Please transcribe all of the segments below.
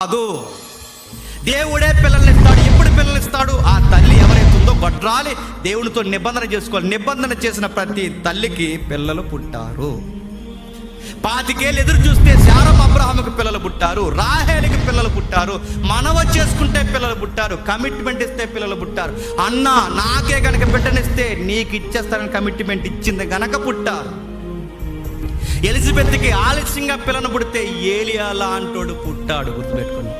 కాదు. దేవుడే పిల్లల్ని ఇస్తాడు. ఎప్పుడు పిల్లల్ని ఇస్తాడు? ఆ తల్లి ఎవరైతే ఉందో గొడ్రాలి దేవునితో నిబంధన చేసుకోవాలి. నిబంధన చేసిన ప్రతి తల్లికి పిల్లలు పుట్టారు. 25 ఏళ్ళు ఎదురు చూస్తే శారమ్మ అబ్రహాముకి పిల్లలు పుట్టారు, రాహేలుకి పిల్లలు పుట్టారు, మనవ చేసుకుంటే పిల్లలు పుట్టారు, కమిట్మెంట్ ఇస్తే పిల్లలు పుట్టారు. అన్న నాకే కనుక బిడ్డనిస్తే నీకు ఇచ్చేస్తానని కమిట్మెంట్ ఇచ్చింది గనక పుట్టారు. ఎలిజబెత్కి ఆలస్యంగా పిల్లను పుడితే ఏలియా లాంటోడు పుట్టాడు. గుర్తుపెట్టుకోండి.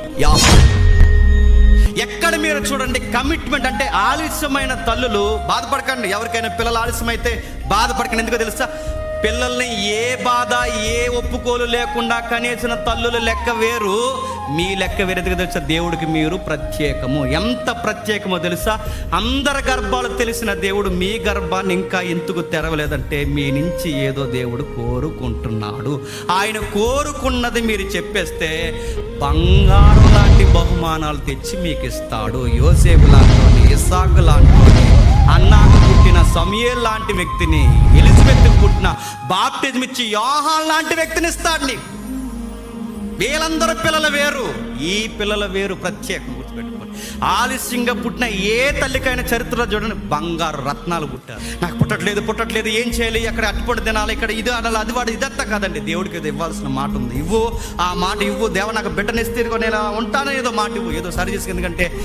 ఎక్కడ మీరు చూడండి కమిట్మెంట్ అంటే ఆలస్యమైన తల్లులు బాధపడకండి. ఎవరికైనా పిల్లలు ఆలస్యం అయితే బాధపడకండి. ఎందుకో తెలుసా? పిల్లల్ని ఏ బాధ ఏ ఒప్పుకోలు లేకుండా కనేసిన తల్లుల లెక్క వేరు, మీ లెక్క వేరేదిగా తెలుసా? దేవుడికి మీరు ప్రత్యేకము. ఎంత ప్రత్యేకమో తెలుసా? అందరి గర్భాలు తెలిసిన దేవుడు మీ గర్భాన్ని ఇంకా ఎందుకు తెరవలేదంటే మీ నుంచి ఏదో దేవుడు కోరుకుంటున్నాడు. ఆయన కోరుకున్నది మీరు చెప్పేస్తే బంగారం లాంటి బహుమానాలు తెచ్చి మీకు ఇస్తాడు. యోసేపు లాంటి, ఇస్సాకు లాంటి, అన్నాకు పుట్టిన సమూయేలు లాంటి వ్యక్తిని, ఎలిజబెత్కి పుట్టిన బాప్టిజం ఇచ్చి యోహాన్ లాంటి వ్యక్తిని ఇస్తాడు నీకు. వీళ్ళందరూ పిల్లలు వేరు, ఈ పిల్లల వేరు, ప్రత్యేకం. గుర్తుపెట్టుకోండి. ఆలస్యంగా పుట్టిన ఏ తల్లికైనా చరిత్రలో చూడండి బంగారు రత్నాలు పుట్టారు. నాకు పుట్టట్లేదు ఏం చేయాలి, అక్కడ అట్టుపడి తినాలి, ఇక్కడ ఇది అనాలి, అది వాడు ఇదంతా కాదండి. దేవుడికి ఏదో ఇవ్వాల్సిన మాట ఉంది, ఇవ్వు. ఆ మాట ఇవ్వు. దేవ నాకు బిడ్డనిస్తే నేను ఉంటానో ఏదో మాట ఇవ్వు, ఏదో సరి చేసుకు. ఎందుకంటే